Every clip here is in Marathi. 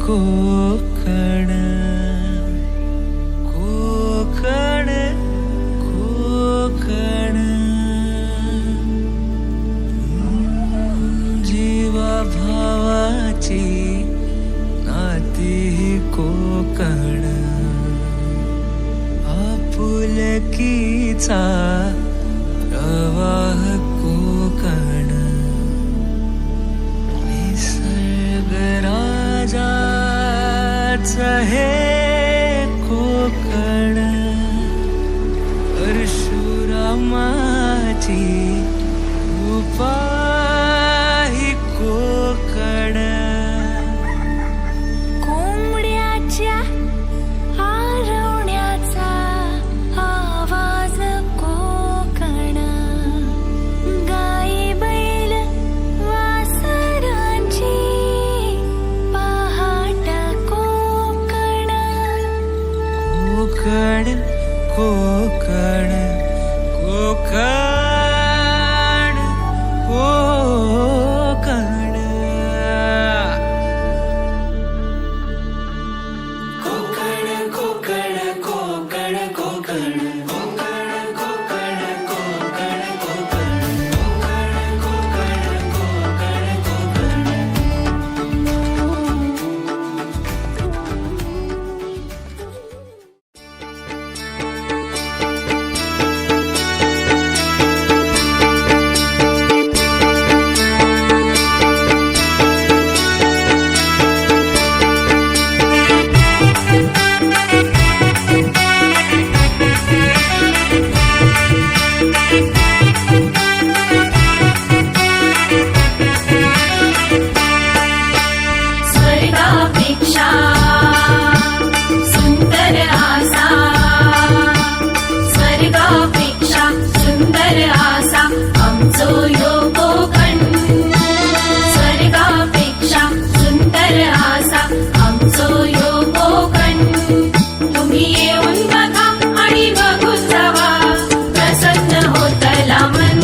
कोकण कोकण कोकण जीवा भावाची नाती कोकण आपुलकीचा प्रवाह कोकण निसर्गराजाच हे कोकण परशुरामाची उपाही कोकण कोंबड्याच्या आरवण्याचा आवाज कोकण गाई बैल वासरांची पहाट कोकण कोकण कोकण कोकण कोकण कोकण कोकण कोकण स्वर्गापेक्षा सुंदर आसा स्वर्गापेक्षा सुंदर आसा आमचो यो कोकण स्वर्गापेक्षा सुंदर आसा आमचो यो कोकण तुम्ही येऊन बघा आणि बघून जावा प्रसन्न होतला मन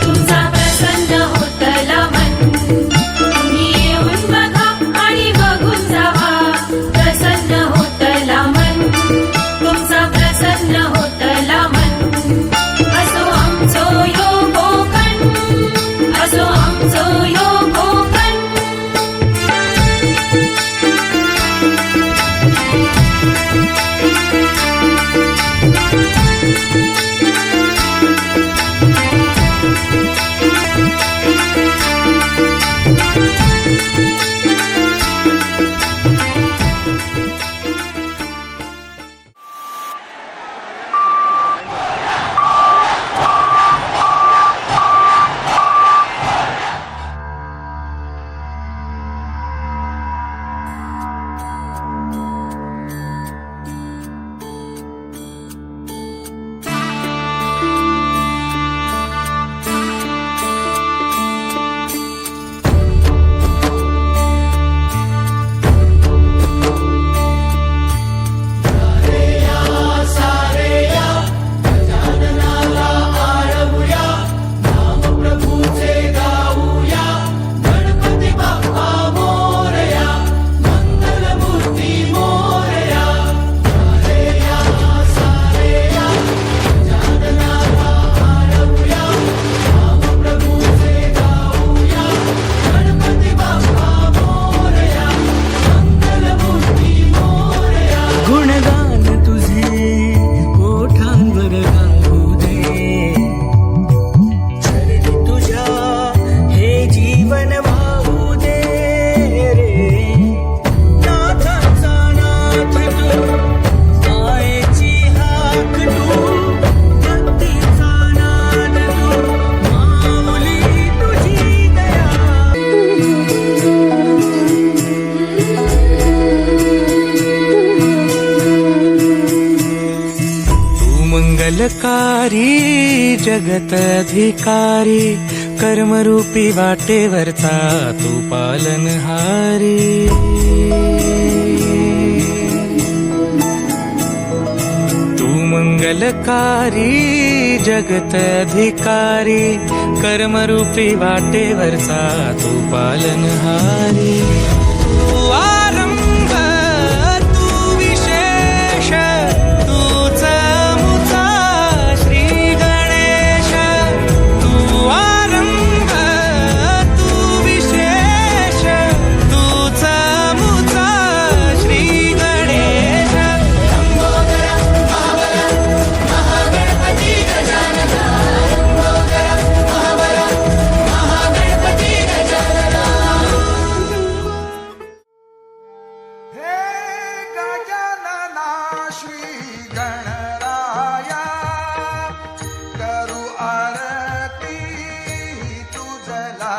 तुमचा प्रसन्न होतला मन तुम्ही येऊन बघा आणि बघून जावा प्रसन्न होतला मन तुमचा प्रसन्न होतला मन असो आमचो यो कोकण असो आमचो यो कोकण गुणगान तुझे ओठांवर गाऊ दे चरणी तुझ्या हे जीवन वाहू दे रे नाथाचा नाथ तू मायेची हाक तू भक्तीचा नाद तू माऊली तुझी दया मंगलकारी जगत अधिकारी कर्मरूपी वाटेवरचा तू पालनहारी तू मंगलकारी जगत अधिकारी कर्मरूपी वाटेवरचा तू पालनहारी तू आरंभ श्री गणराया करू आरती तुझला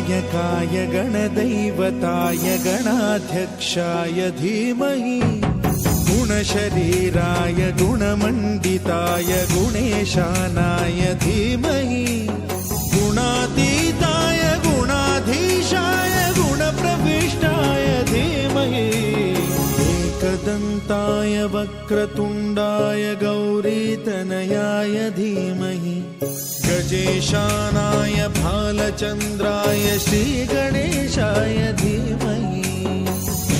गणनायकाय गणदैवताय गणाध्यक्षाय धीमहि गुणशरीराय गुणमण्डिताय गुणेशानाय धीमहि गुणातीताय गुणाधीशाय गुणप्रविष्टाय धीमहि एकदन्ताय वक्रतुण्डाय गौरीतनयाय धीमहि गजेशानाय भालचन्द्राय श्रीगणेशाय धीमहि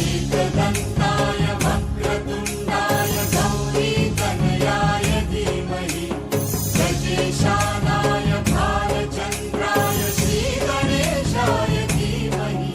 एकदन्ताय वक्रतुण्डाय गौरीतनयाय धीमहि गजेशानाय भालचन्द्राय श्रीगणेशाय धीमहि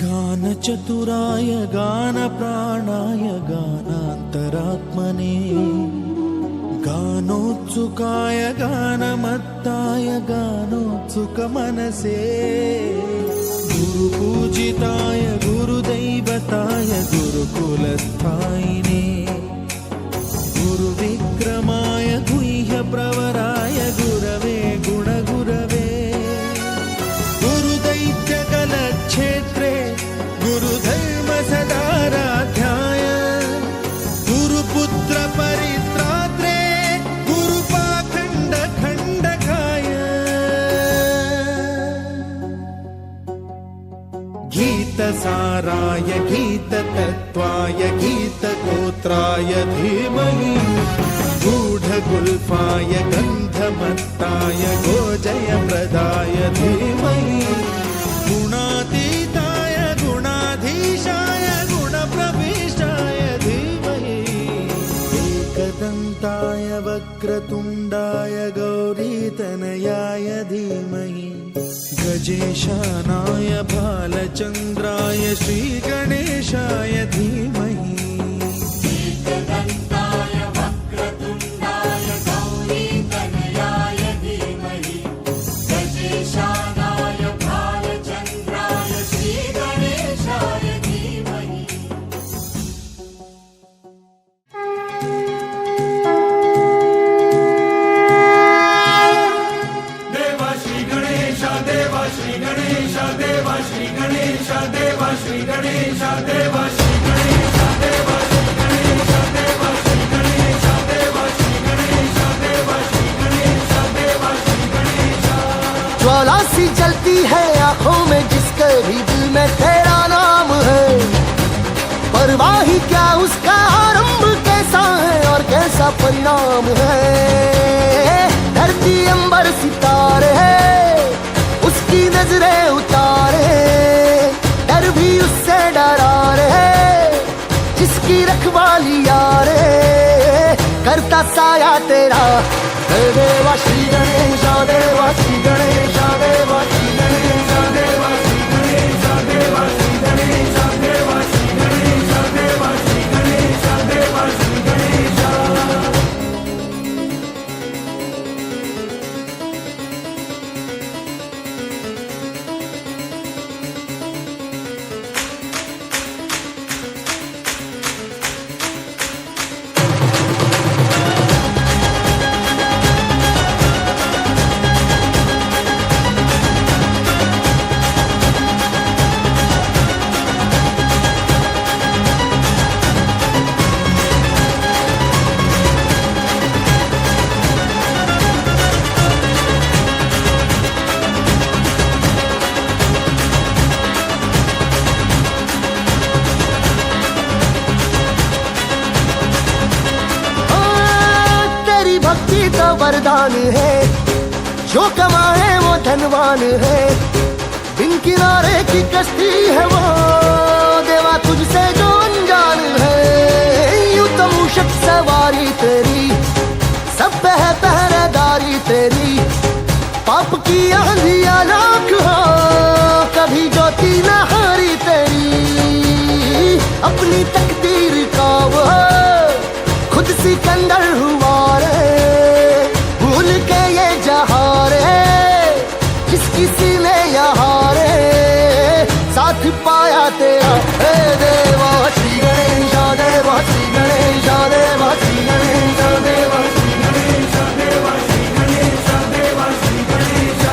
गानचतुराय गानप्राणाय गानान्तरात्मने गानोत्सुकाय गानमत्ताय गानोत्सुकमनसे गुरुपूजिताय गुरुदैवताय गुरुकुलस्थायिने गुरुविक्रमाय गुह्यप्रवराय गुरवे गुणगुरवे गुरुदैत्यकलक्षेत्रे गुरुधर्मसदाराध्याय गुरुपुत्र परित्रात्रे गुरुपाखण्डखण्डकाय गीतसाराय गीततत्त्वाय गीतगोत्राय धीमहि गूढगुल्फाय गन्धमत्ताय गोजयप्रदाय धीमहि गुणातीताय गुणाधीशाय गुणप्रविष्टाय धीमहि एकदन्ताय वक्रतुण्डाय गौरीतनयाय धीमहि गजेशानाय भालचन्द्राय श्रीगणेशाय धीमहि एकदन्ताय वक्रतुण्डाय गौरीतनयाय धीमहि गजेशानाय भालचन्द्राय श्रीगणेशाय धीमहि देवा श्री गणेश देवा श्री गणेश देवा श्री गणेश देवा श्री गणेश देवा श्री गणेश देवा श्री गणेश देवा श्री गणेश देवा श्री गणेश देवा श्री गणेश देवा श्री गणेश ज्वाला सी जलती है आंखों में जिसके भी दिल में तेरा नाम है परवाही क्या उसका आरंभ कैसा है और कैसा परिणाम है धरती अंबर सितारे है उसकी नजरें उतारे डर भी उससे डरा रहे जिसकी रखवाली यारे करता साया तेरा देवा श्री गणेश देवा श्री गणेश देवा श्री गणेश देवा श्री गणेश देवा श्री गणेश देवा श्री गणेश देवा श्री गणेश देवा श्री गणेश वरदान है जो कमाए वो धनवान है बिन किनारे की कश्ती है वो देवा तुझसे जो अनजान है यूं तो मूषक सवार अपनी तकदीर का वो खुद सिकंदर हुआ रे, भूल के ये जहां रे, जिस किसी ने यहाँ रे साथ पाया तेरा। हे देवा श्री गणेश देवा, श्री गणेश देवा, श्री गणेश देवा, श्री गणेश देवा, श्री गणेश देवा, श्री गणेश।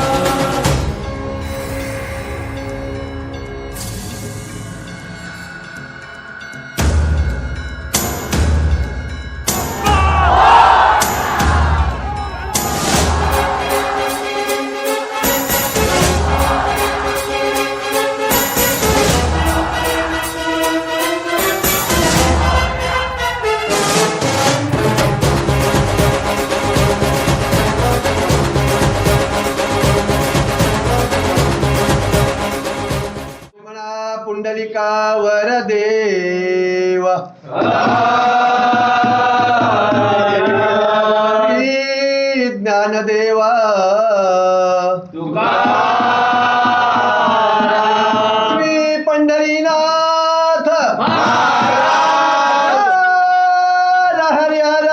पुंडलिकावर देव श्री ज्ञानदेवा श्री पंढरीनाथ हरि हर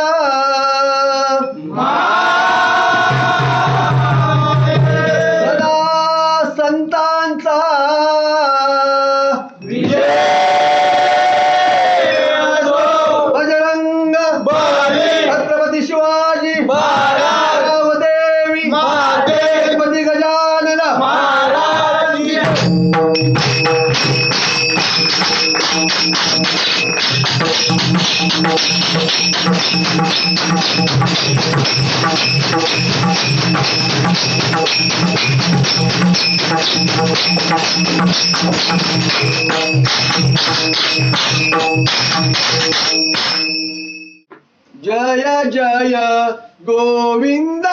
सदा संतांचा बजरंग छत्रपती शिवाजी देवी गणपती गजानन जय जय गोविंद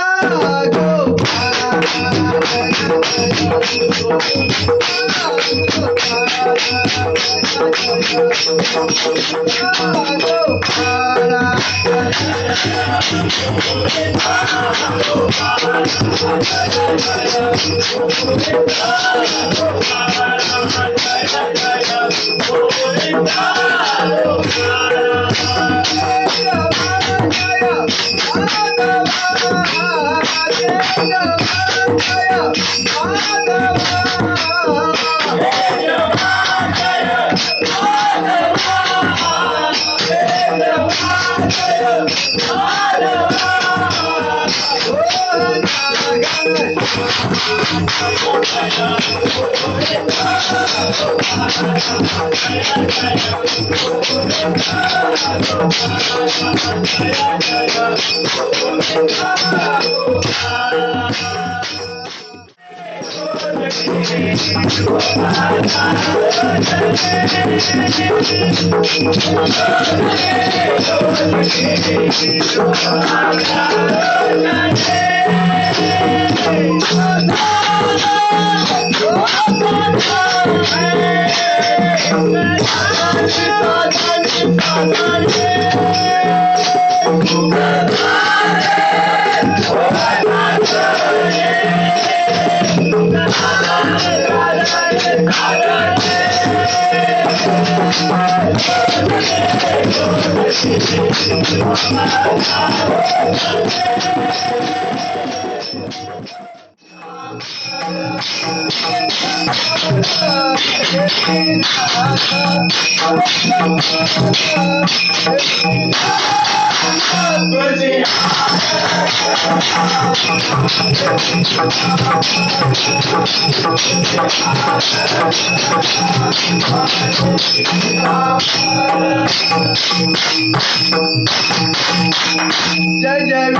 जय जय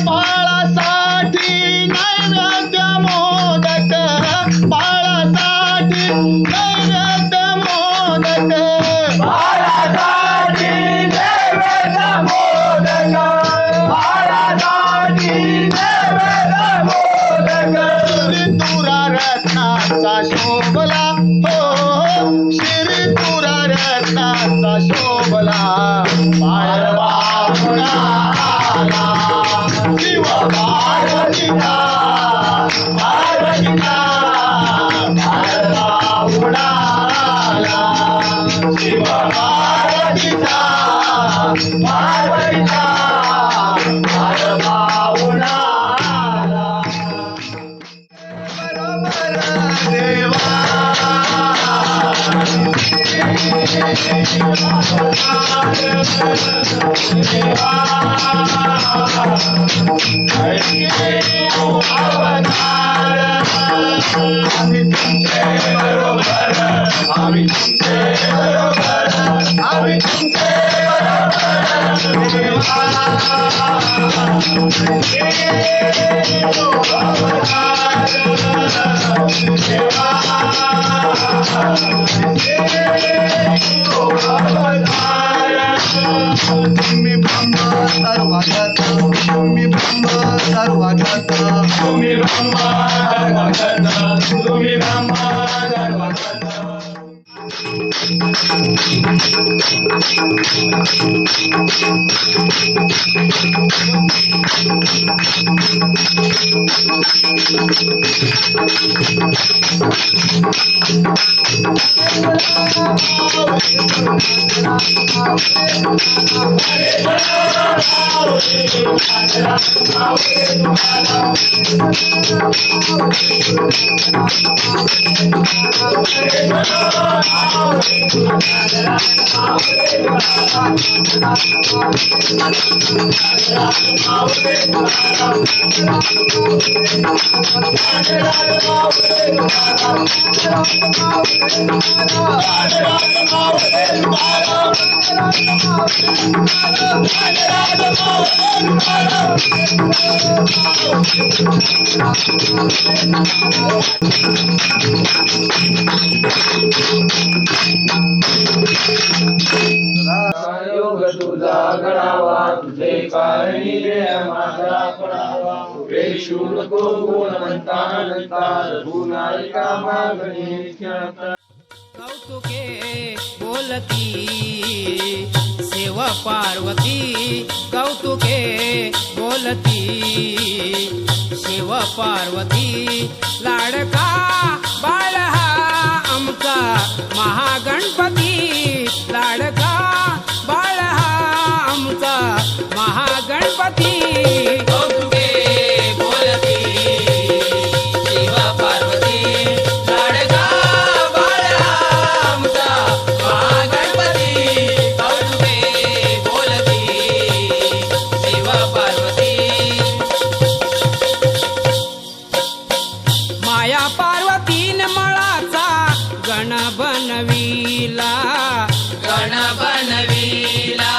बाळासाठी नैवेद्य मोदक, बाळासाठी नैवेद्य मोदक, बाळासाठी नैवेद्य मोदक, बाळासाठी नैवेद्य मोदक. श्री तुरा रत्नाचा शोभला हो, श्री तुरा रत्नाचा शोभला, बाळवा शिव पार्वतीचा, पार्वतीचा बाळवा उडाला, शिव पार्वतीचा, पार्वतीचा बाळवा उडाला. बरोबर देवा तुम्ही ब्रह्मा सर्वागत, तुम्ही ब्रह्मा सर्वागत, तुम्ही ब्रह्मा सर्वागत, तुम्ही ब्रह्मा सर्वागत. योग तुझा गणावा, तुझे कारणी जय माझा पडावा. वेशू नको गुणवंता नंता, रघुनायका मागणी खेळता. कौतुके बोलती शिव पार्वती, कौतुके बोलती शिव पार्वती. लाडका बाळ हा आमचा महागणपती, लाडका बाळ हा आमचा महागणपती. कौतुके बोलती शिव पार्वती, लाडका बाळ हा आमचा महागणपती. कौतुके बोलती शिव पार्वती. माया पार्वतीन मळाचा गण बनविला, गण बनविला,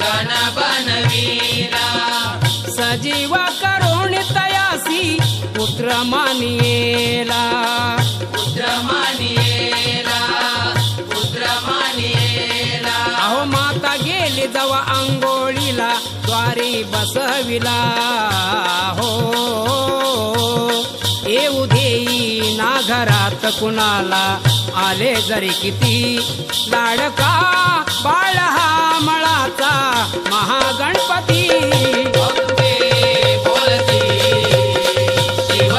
गण बनविला. सजीव करुण तयासी पुत्र मानिएला, पुत्र मानिएला, पुत्र मानिएला. अहो माता गेली जवा अंघोळीला, द्वारी बसविला हो. येऊ देई ना घरात कुणाला, आले जरी किती. लाडका बाळ हा मळाचा महागणपती. कौतुके बोलती शिव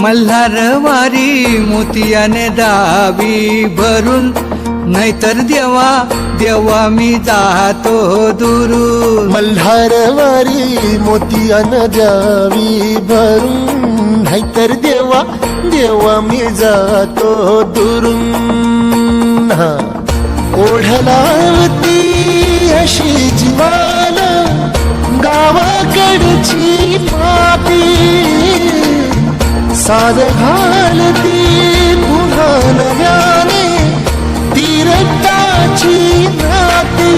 मल्हारवारी मोतियाने दावी भरून, नाहीतर देवा देवा मी जातो दुरून. मल्हारवारी मोतियान द्यावी भरून, नाहीतर देवा देवा मी जातो दुरून. ओढलावती अशी जीवाला गावाकडची पापी, साध घालती पुन्हा नव्याने तीरटाची नाती.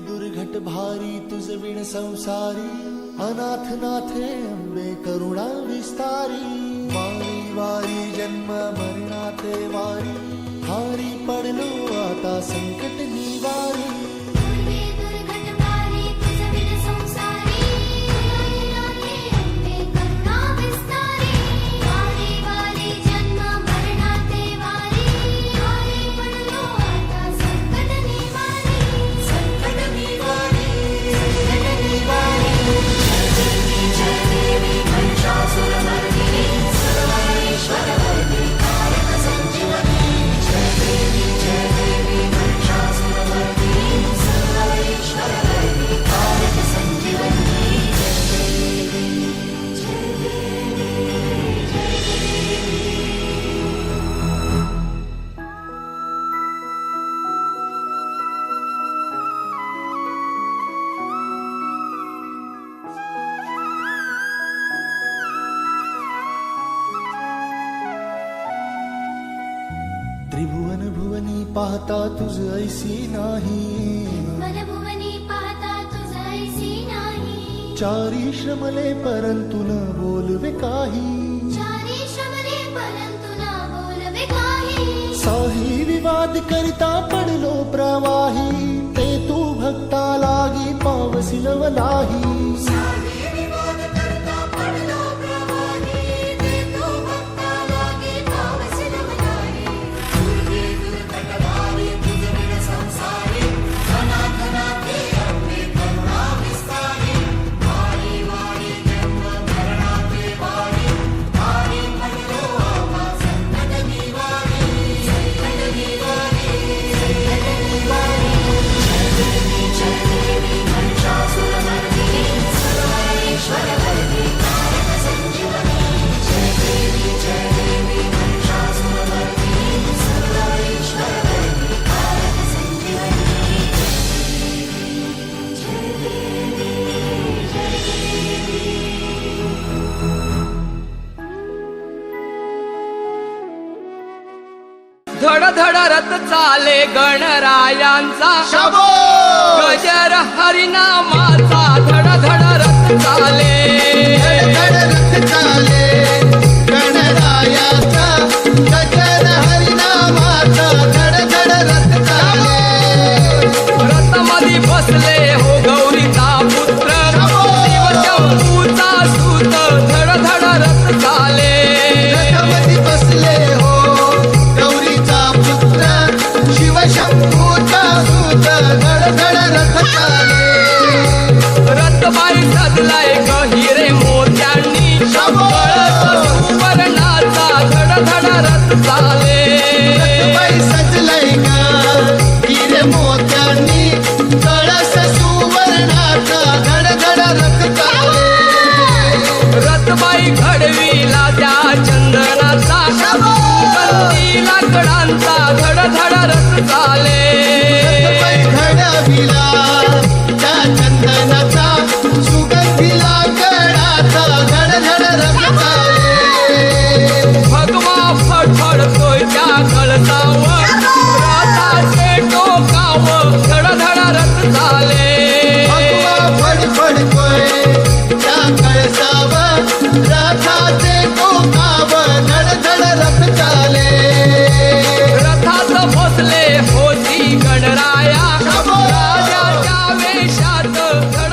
दुर्घट भारी तुझ विण संसारी, अनाथ नाथे अंबे करुणा विस्तारी. वारी वारी जन्म मरणाते वारी, हारी पडलो आता संकट निवारी. त्रिभुवन भुवनी पाहता तुझ ऐसी नाही, मनभुवनी पाहता तुझ ऐसी नाही. चारी श्रमले परंतु न बोलवे काही, चारी श्रमले परंतु न बोलवे काही. साही विवाद करिता पडलो प्रवाही, ते तू भक्ता लागी पावसिल वलाही. सारी विवाद करता पडलो प्रवाही, ते तू भक्ता लागी पावसिल वलाही. दुर्गे दुर्घटनारी तुझ विण संसारी, धनाधनाते अंबे करुणा विस्तारी. वारी वारी जन्म मरणाते वारी, वारी म्हणलो आम्हा संकट निवारी. संकट निवारी, संकट निवारी. जय देवी महिषासुरमर्दिनी, सर्वेश्वरवरदी कारक संजीवनी. जय देवी महिषासुरमर्दिनी, सर्वेश्वरवरदी कारक संजीवनी. जय देवी, जय देवी. धड धड रथ चाले गणरायांचा, गजर हरिनामाचा. धड धड रथ चाले, गणरायाचा गजर हरिनामाचा, धड धड रथ चाले. रथमधी बसले हो गौरीचा पुत्र, शिवशंभूचा सूत. धड धड रथ चाले, रथमधी बसले हो गौरीचा पुत्र, शिवशंभूचा सूत. धड धड रथ चाले. रथबाई सजलाय गहिरे मोत्यांनी, कळस सुवर्णाचा. धड धड रथ चाले, बाई सजलय ग हिरे मोत्यांनी, कळस सुवर्णाचा. धड धड रथ चाले. रथबाई घडवीला त्या चंदनाचा, सुगंधी लाकडांचा. धड धड रथ चाले, बाई घडविला त्या चंदनाचा, सुगंधी लाकडाचा. धड धड रथ चाले. भगवा फडफडतोय त्या कळसावर, रथाचे टोकावर. धड धड रथ चाले, भगवा फडफडतोय त्या कळसावर, रथाचे टोकावर. धड धड रथ चाले. रथात बसले होती गणराया, राजाच्या वेशात. धड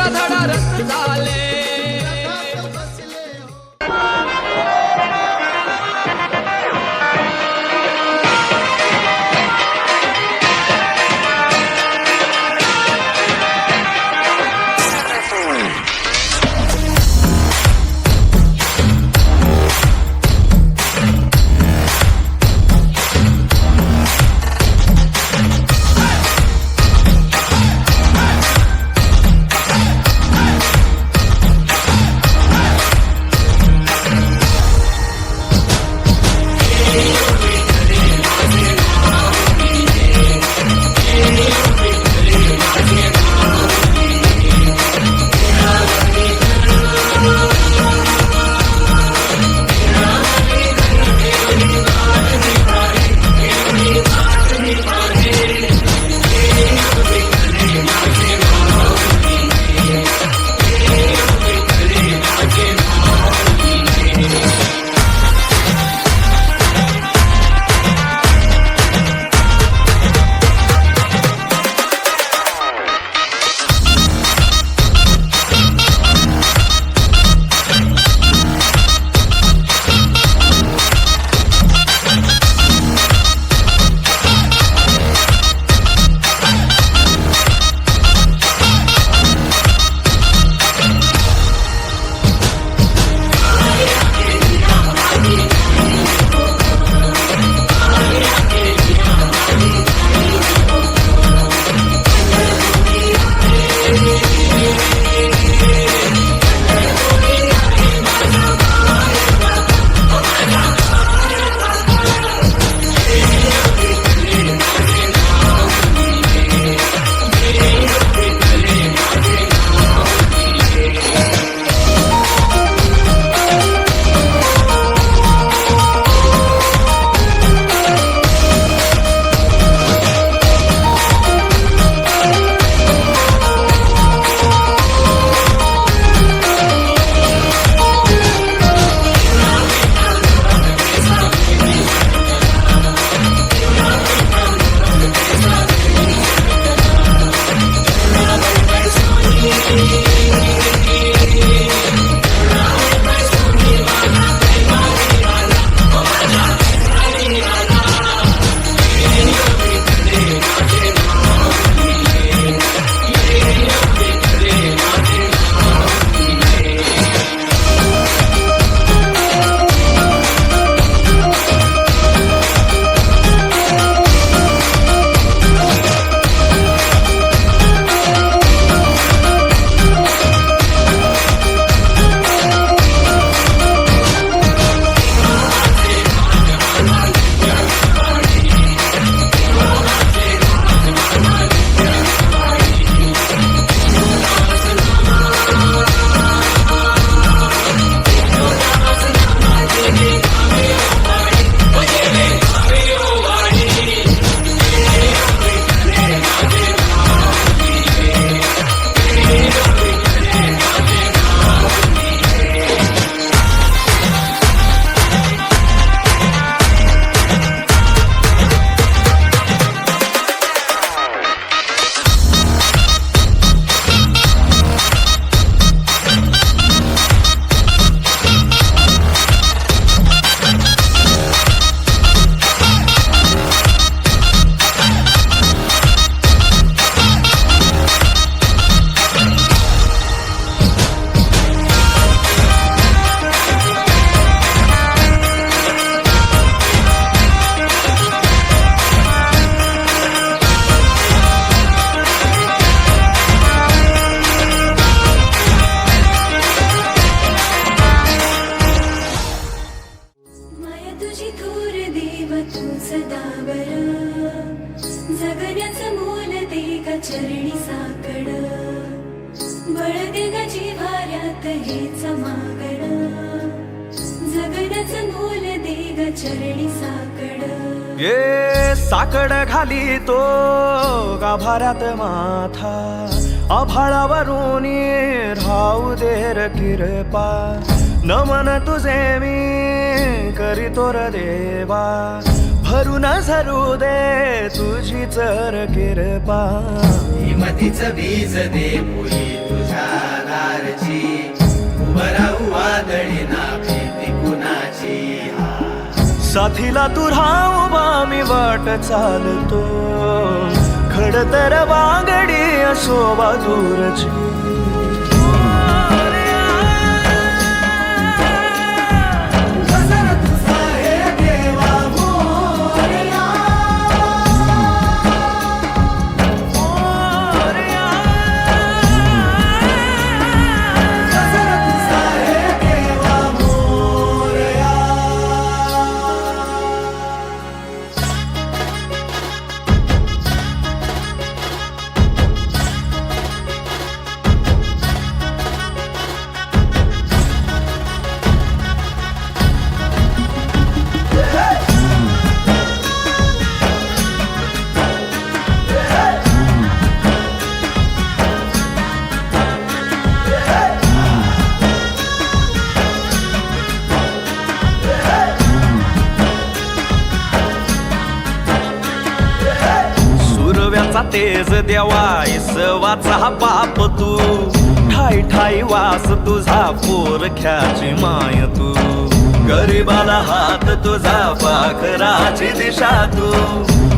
सदा बरं जगण्याचं मोल दे ग चरणी साकड बळ दे ग जिव्हाऱ्यात हेच मागण जगण्याचं मोल दे ग चरणी साकड ये साकड घाली तो गाभाऱ्यात माथा आभाळावरून राहू दे र किरपा नमन तुझे मी करीतो र देवा भरून झरू दे तुझी चर किरपा हिमतीचं बीज दे फुली तुझ्या दारची उभं राहू वादळी ना भीती कुणाची साथीला तू राहू मी वाट चालतो खडतर वागडी असो बाजूरची तेज देवा इसवाचा बाप तू ठाई ठाई वास तुझा पोरख्याची माय तू गरीबाला हात तुझा पाखराची दिशा तू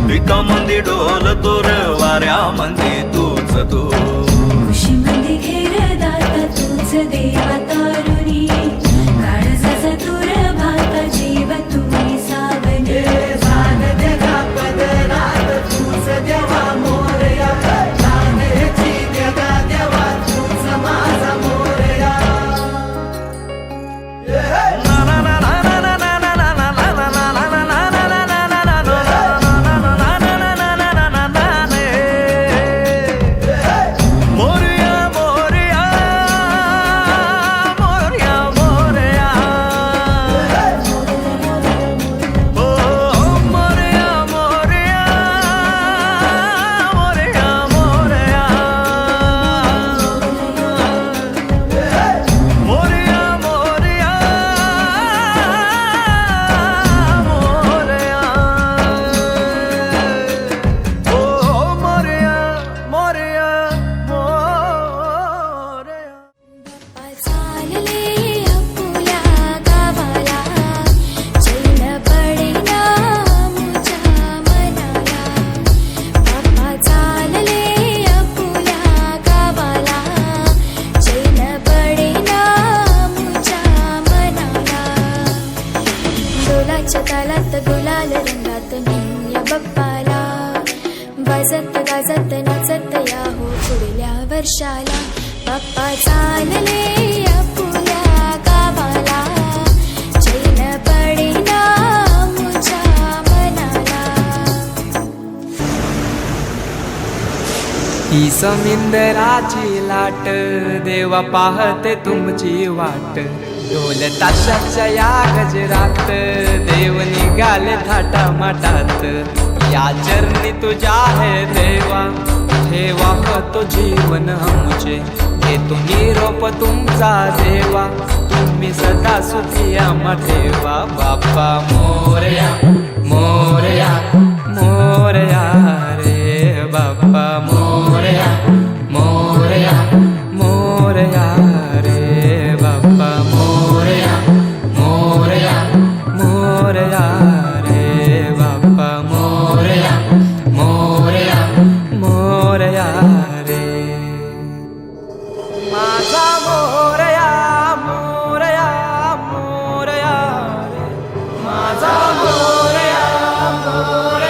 विकामंदी डोल तोर वाऱ्या मंदी तूच तू खुशी मध्ये घेर दाता तूच देवा तारुणी काळजाचा तुर भाता जीव तुम्ही सावने साग देगा पदरात तूच देवा तालात गुलाल रंगात नेऊया बाप्पाला वाजत गाजत नाचत या हो पुढल्या वर्षाला बाप्पा चालले आपुल्या गावाला चैन पडेना मुझ्या मनाला ही समिंदराची लाट देवा पाहते तुमची वाट ढोल ताशाच्या या गजरात देव निघाले थाटा माटात या चरणी तुझ्या है देवा ठेवा तो जीवन आमचे घेतो निरोप तुमचा देवा तुम्ही सदा सुखी आम्हा ठेवा बाप्पा मोरया मोरया मोरया रे बाप्पा मोरया मोरया मोरया रे बाप्पा मोरया मोरया मोरया रे बाप्पा मोरया मोरया मोरया रे माझा मोरया मोरया मोरया रे माझा मोरया मोरया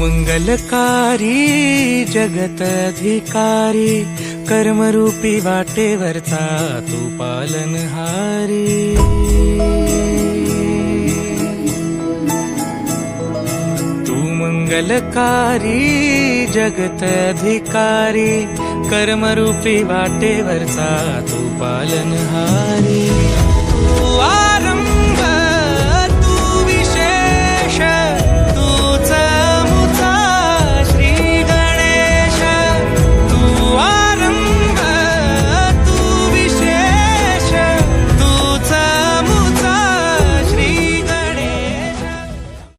मंगलकारी जगत अधिकारी कर्मरूपी वाटेवरचा तू पालनहारी तू मंगलकारी जगत अधिकारी कर्मरूपी वाटेवरचा तू पालनहारी तू